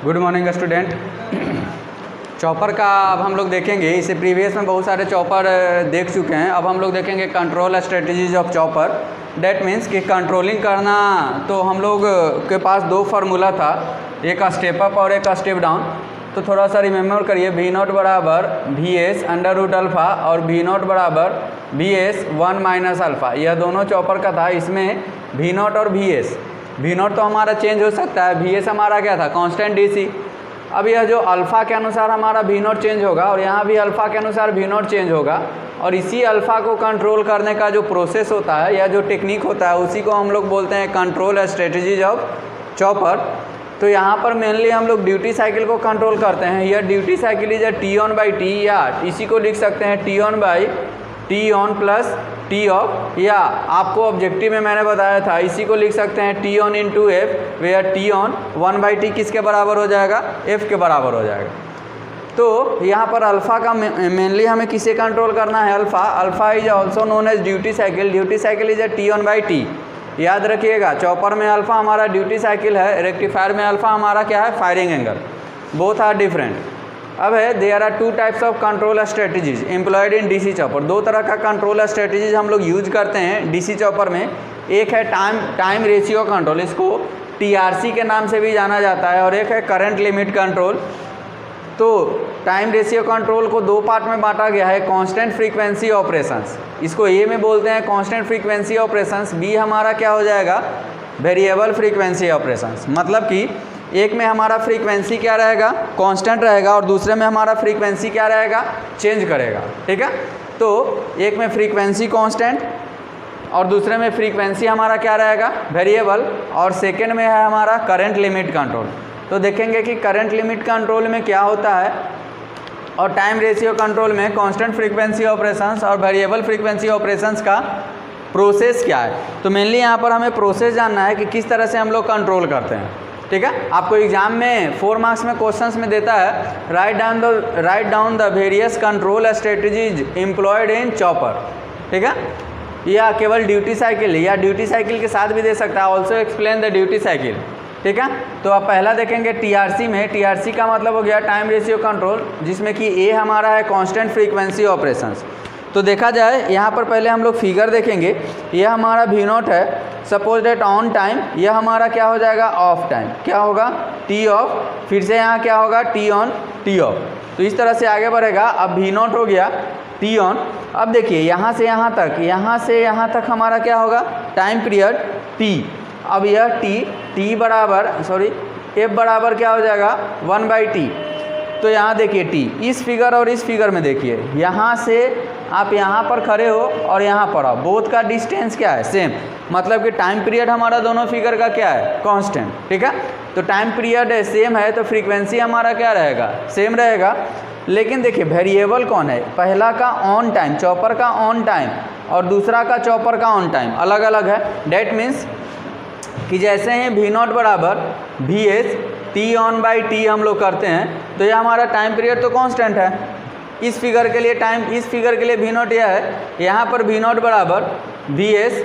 Good morning student. Chopper का अब हम लोग देखेंगे। इससे प्रीवियस में बहुत सारे चॉपर देख चुके हैं। अब हम लोग देखेंगे control strategies of chopper. That means कि कंट्रोलिंग करना, तो हम लोग के पास दो फार्मूला था, एक स्टेप अप और एक स्टेप डाउन। तो थोड़ा सा रिमेंबर करिए, वी नॉट बराबर V S under root alpha और वी नॉट बराबर वी एस 1 माइनस अल्फ़ा। यह दोनों चॉपर का था। इसमें वी नॉट और वी नॉट तो हमारा चेंज हो सकता है, वी एस हमारा क्या था, कांस्टेंट डीसी। अब यह जो अल्फ़ा के अनुसार हमारा वी नॉट चेंज होगा और यहाँ भी अल्फ़ा के अनुसार वी नॉट चेंज होगा। और इसी अल्फ़ा को कंट्रोल करने का जो प्रोसेस होता है या जो टेक्निक होता है उसी को हम लोग बोलते हैं कंट्रोल स्ट्रेटजीज ऑफ चॉपर। तो यहाँ पर मेनली हम लोग ड्यूटी साइकिल को कंट्रोल करते हैं। यह duty cycle is T on by T, या इसी को लिख सकते हैं T on by T on plus T of, या आपको ऑब्जेक्टिव में मैंने बताया था इसी को लिख सकते हैं T on into F, where T on 1 by T किसके बराबर हो जाएगा, एफ के बराबर हो जाएगा। तो यहाँ पर अल्फ़ा का मेनली हमें किसे कंट्रोल करना है, alpha is also known as duty cycle. Duty cycle is T on by T. याद रखिएगा, चॉपर में अल्फ़ा हमारा ड्यूटी साइकिल है, रेक्टिफायर में अल्फ़ा हमारा क्या है, firing angle. Both are different. अब है there are two types of control strategies employed in DC chopper. दो तरह का कंट्रोल स्ट्रेटजीज हम लोग यूज करते हैं डीसी चॉपर में। एक है टाइम रेशियो कंट्रोल, इसको टीआरसी के नाम से भी जाना जाता है, और एक है करंट लिमिट कंट्रोल। तो टाइम रेशियो कंट्रोल को दो पार्ट में बांटा गया है, कांस्टेंट फ्रीक्वेंसी ऑपरेशंस, इसको ए में बोलते हैं कांस्टेंट फ्रीक्वेंसी ऑपरेशंस। बी हमारा क्या हो जाएगा, वेरिएबल फ्रीक्वेंसी ऑपरेशंस। मतलब कि एक में हमारा फ्रीक्वेंसी क्या रहेगा, कांस्टेंट रहेगा, और दूसरे में हमारा फ्रीक्वेंसी क्या रहेगा, चेंज करेगा। ठीक है, तो एक में फ्रीक्वेंसी कांस्टेंट और दूसरे में फ्रीक्वेंसी हमारा क्या रहेगा, वेरिएबल, और सेकेंड में है हमारा करंट लिमिट कंट्रोल। तो देखेंगे कि करंट लिमिट कंट्रोल में क्या होता है और टाइम रेशियो कंट्रोल में कांस्टेंट फ्रीक्वेंसी ऑपरेशंस और वेरिएबल फ्रीक्वेंसी ऑपरेशंस का प्रोसेस क्या है। तो मेनली यहाँ पर हमें प्रोसेस जानना है कि किस तरह से हम लोग कंट्रोल करते हैं। ठीक है, आपको एग्जाम में 4 मार्क्स में क्वेश्चंस में देता है write down the various control strategies employed in chopper. ठीक है, या केवल ड्यूटी साइकिल या ड्यूटी साइकिल के साथ भी दे सकता है, also explain the duty cycle. ठीक है, तो आप पहला देखेंगे टीआरसी में। टीआरसी का मतलब हो गया टाइम रेशियो कंट्रोल, जिसमें कि ए हमारा है कांस्टेंट फ्रीक्वेंसी ऑपरेशंस। तो देखा जाए यहाँ पर पहले हम लोग फिगर देखेंगे। यह हमारा वी नॉट है, सपोज डेट ऑन टाइम, यह हमारा क्या हो जाएगा, ऑफ टाइम। क्या होगा, टी ऑफ, फिर से यहाँ क्या होगा, टी ऑन टी ऑफ। तो इस तरह से आगे बढ़ेगा। अब वी नॉट हो गया, टी ऑन। अब देखिए यहाँ से यहाँ तक, यहाँ से यहाँ तक हमारा क्या होगा, टाइम पीरियड टी। अब यह टी बराबर एफ बराबर क्या हो जाएगा, 1 बाई टी। तो यहाँ देखिए टी, इस फिगर और इस फिगर में देखिए, यहाँ से आप यहाँ पर खड़े हो और यहाँ पर आओ, बोथ का डिस्टेंस क्या है, सेम। मतलब कि टाइम पीरियड हमारा दोनों फिगर का क्या है, कांस्टेंट। ठीक है, तो टाइम पीरियड सेम है तो फ्रीक्वेंसी हमारा क्या रहेगा, सेम रहेगा। लेकिन देखिए वेरिएबल कौन है, पहला का ऑन टाइम, चॉपर का ऑन टाइम, और दूसरा का चॉपर का ऑन टाइम अलग अलग है। डेट मीन्स कि जैसे ही वी नॉट बराबर V S T on by T हम लोग करते हैं, तो यह हमारा टाइम पीरियड तो कांस्टेंट है। इस फिगर के लिए इस फिगर के लिए वी नॉट यह है, यहाँ पर वी नॉट बराबर V S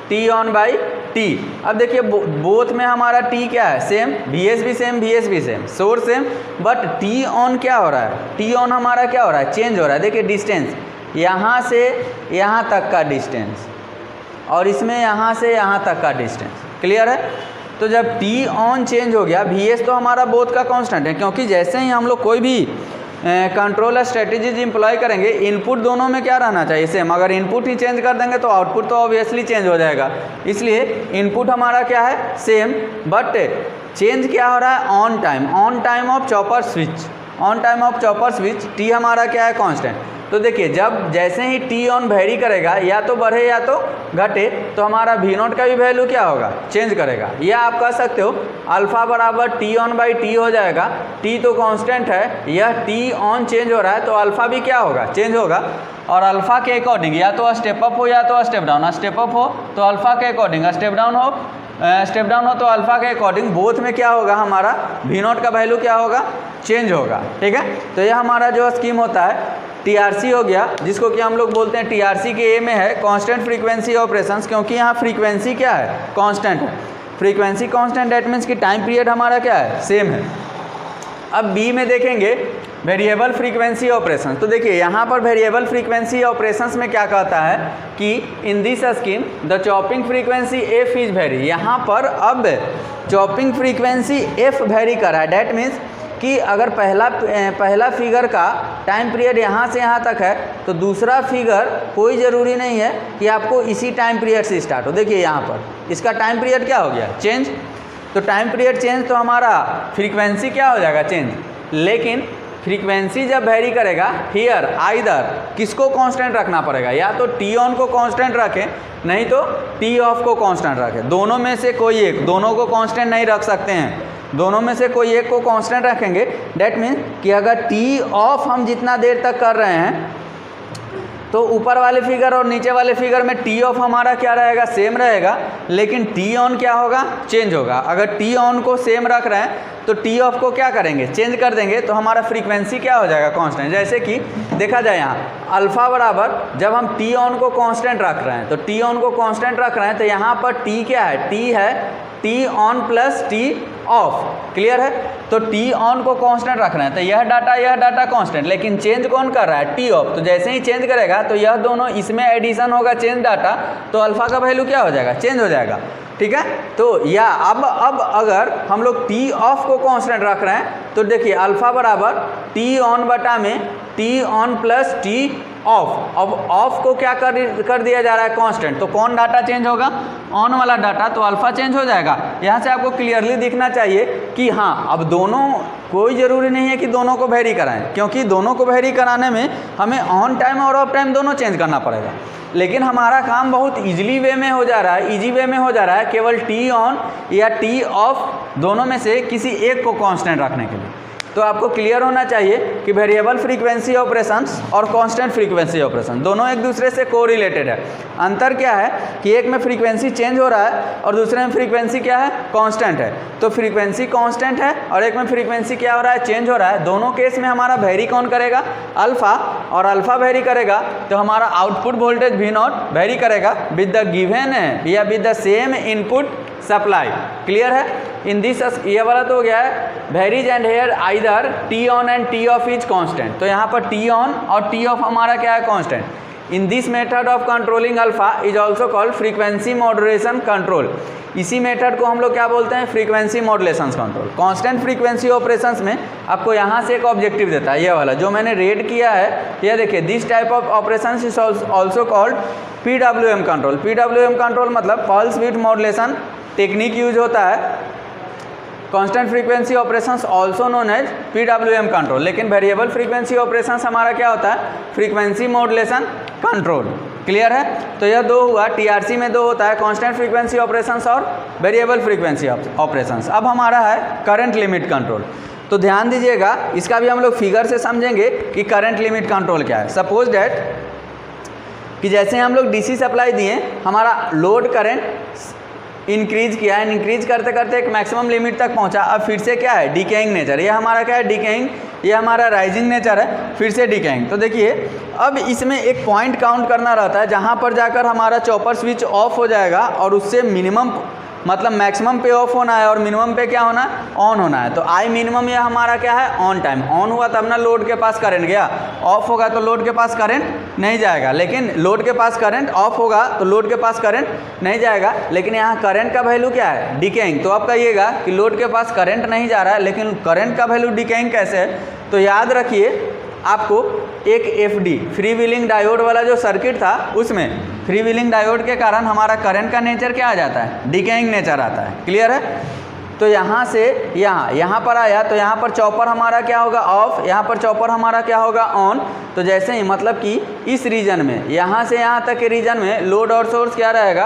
T on by T. अब देखिए बोथ में हमारा टी क्या है, सेम, वी एस भी सेम, वी एस भी same, source same, but T on क्या हो रहा है, टी ऑन हमारा क्या हो रहा है, चेंज हो रहा है। देखिए डिस्टेंस, यहाँ से यहाँ तक का डिस्टेंस, और इसमें यहाँ से यहाँ तक का डिस्टेंस। क्लियर है। तो जब टी ऑन चेंज हो गया, वी एस तो हमारा बोथ का कांस्टेंट है, क्योंकि जैसे ही हम लोग कोई भी कंट्रोल स्ट्रेटजीज इम्प्लॉय करेंगे, इनपुट दोनों में क्या रहना चाहिए, सेम। अगर इनपुट ही चेंज कर देंगे तो आउटपुट तो ऑब्वियसली चेंज हो जाएगा। इसलिए इनपुट हमारा क्या है, सेम, बट चेंज क्या हो रहा है, on time of chopper switch, on time of chopper switch T हमारा क्या है, कांस्टेंट। तो देखिए जब जैसे ही टी ऑन वेरी करेगा, या तो बढ़े या तो घटे, तो हमारा वी नॉट का भी वैल्यू क्या होगा, चेंज करेगा। या आप कह सकते हो अल्फ़ा बराबर टी ऑन बाई टी हो जाएगा। टी तो कांस्टेंट है, यह टी ऑन चेंज हो रहा है तो अल्फ़ा भी क्या होगा, चेंज होगा। और अल्फ़ा के अकॉर्डिंग या तो स्टेप अप हो या तो स्टेप डाउन। स्टेप अप हो तो अल्फ़ा के अकॉर्डिंग, स्टेप डाउन हो तो अल्फ़ा के अकॉर्डिंग, बोथ में क्या होगा, हमारा वी नॉट का वैल्यू क्या होगा, चेंज होगा। ठीक है, तो यह हमारा जो स्कीम होता है टीआरसी हो गया, जिसको कि हम लोग बोलते हैं टीआरसी के ए में है कांस्टेंट फ्रीक्वेंसी ऑपरेशंस, क्योंकि यहाँ फ्रीक्वेंसी क्या है, कांस्टेंट है। फ्रीक्वेंसी कांस्टेंट, डेट मीन्स कि टाइम पीरियड हमारा क्या है, सेम है। अब बी में देखेंगे वेरिएबल फ्रीक्वेंसी ऑपरेशन। तो देखिए यहाँ पर वेरिएबल फ्रीक्वेंसी ऑपरेशंस में क्या कहता है कि in this scheme the chopping frequency F is very. यहाँ पर अब चॉपिंग फ्रीक्वेंसी एफ वेरी कर रहा है। डैट मीन्स कि अगर पहला फिगर का टाइम पीरियड यहाँ से यहाँ तक है तो दूसरा फिगर कोई ज़रूरी नहीं है कि आपको इसी टाइम पीरियड से स्टार्ट हो। देखिए यहाँ पर इसका टाइम पीरियड क्या हो गया, चेंज। तो टाइम पीरियड चेंज तो हमारा फ्रीक्वेंसी क्या हो जाएगा, चेंज। लेकिन फ्रीक्वेंसी जब वेरी करेगा हियर आइदर किसको कांस्टेंट रखना पड़ेगा, या तो टी ऑन को कांस्टेंट रखें नहीं तो टी ऑफ को कांस्टेंट रखें। दोनों में से कोई एक, दोनों को कांस्टेंट नहीं रख सकते हैं, दोनों में से कोई एक को कांस्टेंट रखेंगे। डेट मीन्स कि अगर टी ऑफ हम जितना देर तक कर रहे हैं तो ऊपर वाले फिगर और नीचे वाले फिगर में टी ऑफ हमारा क्या रहेगा, सेम रहेगा, लेकिन टी ऑन क्या होगा, चेंज होगा। अगर टी ऑन को सेम रख रहे हैं तो टी ऑफ को क्या करेंगे, चेंज कर देंगे, तो हमारा फ्रीक्वेंसी क्या हो जाएगा, कांस्टेंट। जैसे कि देखा जाए यहाँ अल्फ़ा बराबर जब हम टी ऑन को कांस्टेंट रख रहे हैं, तो टी ऑन को कांस्टेंट रख रहे हैं तो यहाँ पर टी क्या है, टी है T on plus T of. Clear है। तो टी ऑन को कांस्टेंट रख रहे हैं तो यह डाटा कांस्टेंट, लेकिन चेंज कौन कर रहा है, टी ऑफ। तो जैसे ही चेंज करेगा तो यह दोनों इसमें एडिशन होगा, चेंज डाटा, तो अल्फ़ा का वैल्यू क्या हो जाएगा, चेंज हो जाएगा। ठीक है। तो या अब अगर हम लोग टी ऑफ को कांस्टेंट रख रहे हैं तो देखिए अल्फ़ा बराबर टी ऑन बटा में T on plus T of. अब ऑफ को क्या कर दिया जा रहा है, कांस्टेंट। तो कौन डाटा चेंज होगा, ऑन वाला डाटा, तो अल्फ़ा चेंज हो जाएगा। यहाँ से आपको क्लियरली दिखना चाहिए कि हाँ अब दोनों, कोई ज़रूरी नहीं है कि दोनों को वेरी कराएं, क्योंकि दोनों को वेरी कराने में हमें ऑन टाइम और ऑफ टाइम दोनों चेंज करना पड़ेगा। लेकिन हमारा काम बहुत ईजिली वे में हो जा रहा है, ईजी वे में हो जा रहा है, केवल टी ऑन या टी ऑफ दोनों में से किसी एक को कांस्टेंट रखने के लिए। तो आपको क्लियर होना चाहिए कि वेरिएबल फ्रीक्वेंसी ऑपरेशंस और कांस्टेंट फ्रीक्वेंसी ऑपरेशन दोनों एक दूसरे से कोरिलेटेड है। अंतर क्या है कि एक में फ्रीक्वेंसी चेंज हो रहा है और दूसरे में फ्रीक्वेंसी क्या है, कांस्टेंट है। तो फ्रीक्वेंसी कांस्टेंट है और एक में फ्रीक्वेंसी क्या हो रहा है, चेंज हो रहा है। दोनों केस में हमारा वेरी कौन करेगा, अल्फ़ा, और अल्फ़ा वेरी करेगा तो हमारा output voltage V naught vary करेगा विद द गिवन या with the same input supply. Clear है। इन दिस ये वाला तो हो गया है varies and here either T on and T off is constant. तो यहाँ पर टी ऑन और टी ऑफ हमारा क्या है, constant. In this method of controlling alpha is also called frequency modulation control. इसी मेथड को हम लोग क्या बोलते हैं, frequency modulation control. Constant frequency operations में आपको यहाँ से एक ऑब्जेक्टिव देता है, ये वाला जो मैंने रेड किया है, ये देखिए this type of operations is also called PWM control. PWM control मतलब pulse width modulation technique use होता है। Constant frequency operations also known as PWM control. लेकिन वेरिएबल फ्रीक्वेंसी ऑपरेशंस हमारा क्या होता है, फ्रीक्वेंसी मॉड्यूलेशन कंट्रोल। क्लियर है। तो यह दो हुआ, TRC में दो होता है, कांस्टेंट फ्रीक्वेंसी ऑपरेशंस और वेरिएबल फ्रीक्वेंसी ऑपरेशंस। अब हमारा है करंट लिमिट कंट्रोल। तो ध्यान दीजिएगा, इसका भी हम लोग फिगर से समझेंगे कि करंट लिमिट कंट्रोल क्या है। सपोज डैट कि जैसे हम लोग DC सप्लाई दिए, हमारा लोड करंट इंक्रीज किया है, इंक्रीज करते करते एक मैक्सिमम लिमिट तक पहुंचा। अब फिर से क्या है, डिकेइंग नेचर। ये हमारा क्या है, डिकेइंग, ये हमारा राइजिंग नेचर है, फिर से डिकेइंग। तो देखिए अब इसमें एक पॉइंट काउंट करना रहता है जहां पर जाकर हमारा चॉपर स्विच ऑफ हो जाएगा और उससे मिनिमम मतलब मैक्सिमम पे ऑफ होना है और मिनिमम पे क्या होना है, ऑन होना है। तो आई मिनिमम ये हमारा क्या है, ऑन टाइम। ऑन हुआ तब ना लोड के पास करंट गया, ऑफ होगा तो लोड के पास करंट नहीं जाएगा। लेकिन लोड के पास करंट, ऑफ होगा तो लोड के पास करंट नहीं जाएगा। लेकिन यहाँ करंट का वैल्यू क्या है, डिकेइंग। तो आप कहिएगा कि लोड के पास करंट नहीं जा रहा है, लेकिन करंट का वैल्यू डिकेइंग कैसे है। तो याद रखिए आपको एक FD फ्री व्हीलिंग डायोड वाला जो सर्किट था, उसमें फ्री व्हीलिंग डायोड के कारण हमारा करंट का नेचर क्या आ जाता है, डिकेइंग नेचर आता है। क्लियर है। तो यहाँ से यहाँ पर आया तो यहाँ पर चॉपर हमारा क्या होगा, ऑफ, यहाँ पर चॉपर हमारा क्या होगा, ऑन। तो जैसे ही मतलब कि इस रीजन में, यहाँ से यहाँ तक के रीजन में लोड और सोर्स क्या रहेगा,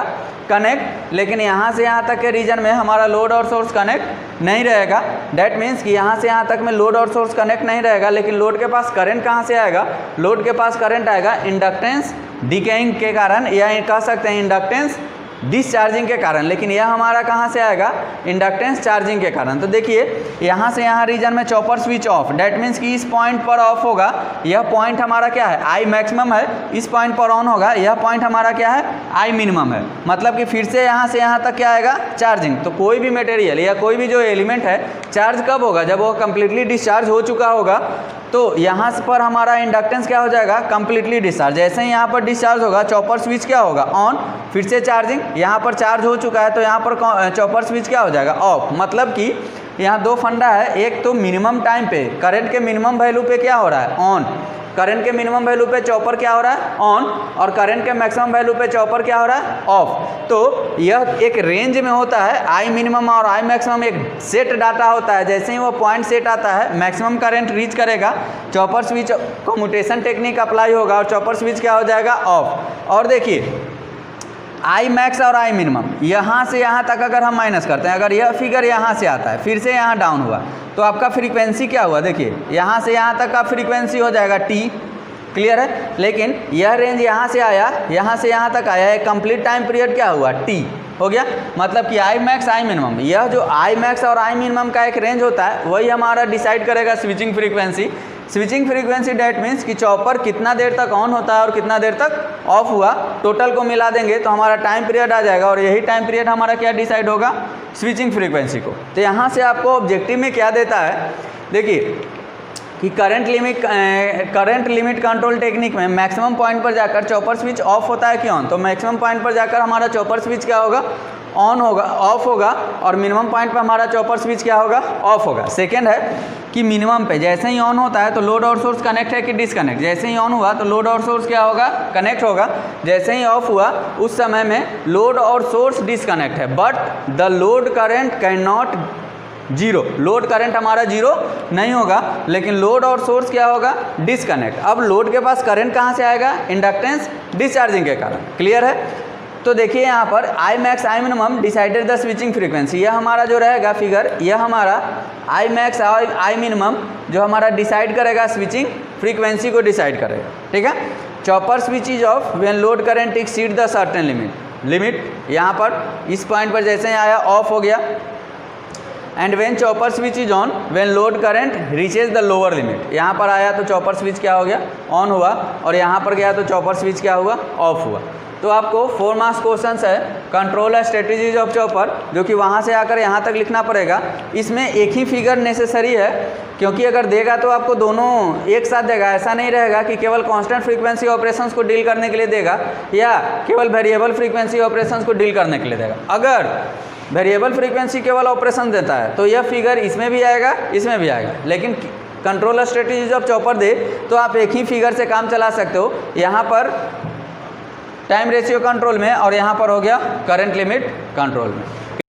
कनेक्ट। लेकिन यहाँ से यहाँ तक के रीजन में हमारा लोड और सोर्स कनेक्ट नहीं रहेगा। डैट मीन्स कि यहाँ से यहाँ तक में लोड और सोर्स कनेक्ट नहीं रहेगा। लेकिन लोड के पास करंट कहाँ से आएगा, लोड के पास करंट आएगा इंडक्टेंस डिकेइंग के कारण, या कह सकते हैं इंडक्टेंस डिस्चार्जिंग के कारण, लेकिन यह हमारा कहाँ से आएगा, इंडक्टेंस चार्जिंग के कारण। तो देखिए यहाँ से यहाँ रीजन में chopper switch off, that means कि इस पॉइंट पर ऑफ होगा, यह पॉइंट हमारा क्या है, आई मैक्सिमम है, इस पॉइंट पर ऑन होगा, यह पॉइंट हमारा क्या है, आई मिनिमम है। मतलब कि फिर से यहाँ तक क्या आएगा, चार्जिंग। तो कोई भी मटेरियल या कोई भी जो एलिमेंट है चार्ज कब होगा, जब वो कंप्लीटली डिस्चार्ज हो चुका होगा। तो यहाँ पर हमारा इंडक्टेंस क्या हो जाएगा, कंप्लीटली डिस्चार्ज। जैसे ही यहाँ पर डिस्चार्ज होगा चॉपर स्विच क्या होगा, ऑन, फिर से चार्जिंग, यहाँ पर चार्ज हो चुका है तो यहाँ पर चॉपर स्विच क्या हो जाएगा, ऑफ। मतलब कि यहाँ दो फंडा है, एक तो मिनिमम टाइम पे करंट के मिनिमम वैल्यू पे क्या हो रहा है, ऑन, करंट के मिनिमम वैल्यू पे चॉपर क्या हो रहा है, ऑन, और करंट के मैक्सिमम वैल्यू पे चॉपर क्या हो रहा है, ऑफ। तो यह एक रेंज में होता है, आई मिनिमम और आई मैक्सिमम एक सेट डाटा होता है। जैसे ही वो पॉइंट सेट आता है, मैक्सिमम करंट रीच करेगा, chopper switch commutation technique apply होगा और चॉपर स्विच क्या हो जाएगा, ऑफ। और देखिए आई मैक्स और आई मिनिमम यहाँ से यहाँ तक अगर हम माइनस करते हैं, अगर यह फिगर यहाँ से आता है फिर से यहाँ डाउन हुआ तो आपका फ्रीक्वेंसी क्या हुआ, देखिए यहाँ से यहाँ तक का फ्रीक्वेंसी हो जाएगा टी, क्लियर है। लेकिन यह रेंज यहाँ से आया, यहाँ से यहाँ तक आया, एक कंप्लीट टाइम पीरियड क्या हुआ, टी हो गया। मतलब कि आई मैक्स आई मिनिमम, यह जो आई मैक्स और आई मिनिमम का एक रेंज होता है वही हमारा डिसाइड करेगा switching frequency. Switching frequency that means कि चॉपर कितना देर तक ऑन होता है और कितना देर तक ऑफ हुआ, टोटल को मिला देंगे तो हमारा टाइम पीरियड आ जाएगा, और यही टाइम पीरियड हमारा क्या डिसाइड होगा, स्विचिंग फ्रीक्वेंसी को। तो यहाँ से आपको ऑब्जेक्टिव में क्या देता है, देखिए कि करंट लिमिट कंट्रोल टेक्निक में मैक्सिमम पॉइंट पर जाकर चॉपर स्विच ऑफ होता है कि ऑन, तो मैक्सिमम पॉइंट पर जाकर हमारा चॉपर स्विच क्या होगा, ऑन होगा, ऑफ होगा, और मिनिमम पॉइंट पर हमारा चॉपर स्विच क्या होगा, ऑफ होगा। सेकेंड है कि मिनिमम पे जैसे ही ऑन होता है तो लोड और सोर्स कनेक्ट है कि डिसकनेक्ट, जैसे ही ऑन हुआ तो लोड और सोर्स क्या होगा, कनेक्ट होगा, जैसे ही ऑफ हुआ उस समय में लोड और सोर्स डिसकनेक्ट है। But the load current can not zero, load current हमारा जीरो नहीं होगा, लेकिन लोड और सोर्स क्या होगा, डिसकनेक्ट। अब लोड के पास करंट कहाँ से आएगा, इंडक्टेंस डिस्चार्जिंग के कारण, क्लियर है। तो देखिए यहाँ पर I max I minimum decided the switching frequency, यह हमारा जो रहेगा फिगर, यह हमारा आई मैक्स और आई मिनिमम जो हमारा डिसाइड करेगा स्विचिंग फ्रीक्वेंसी को डिसाइड करेगा, ठीक है। Chopper switch is of when load current exceed the certain limit, यहाँ पर इस पॉइंट पर जैसे ही आया ऑफ हो गया। And when chopper switch is on when load current reaches the lower limit, यहाँ पर आया तो चॉपर स्विच क्या हो गया, ऑन हुआ, और यहाँ पर गया तो चॉपर स्विच क्या हुआ, ऑफ हुआ। तो आपको 4 मार्क्स क्वेश्चंस है कंट्रोल स्ट्रेटजीज ऑफ चॉपर, जो कि वहाँ से आकर यहाँ तक लिखना पड़ेगा। इसमें एक ही फिगर नेसेसरी है, क्योंकि अगर देगा तो आपको दोनों एक साथ देगा, ऐसा नहीं रहेगा कि केवल कांस्टेंट फ्रीक्वेंसी ऑपरेशंस को डील करने के लिए देगा या केवल वेरिएबल फ्रीक्वेंसी ऑपरेशंस को डील करने के लिए देगा। अगर वेरिएबल फ्रीक्वेंसी केवल ऑपरेशन देता है तो यह फिगर इसमें भी आएगा, इसमें भी आएगा, लेकिन कंट्रोल स्ट्रेटजीज ऑफ चॉपर दे तो आप एक ही फिगर से काम चला सकते हो। यहाँ पर टाइम रेशियो कंट्रोल में और यहाँ पर हो गया करंट लिमिट कंट्रोल में।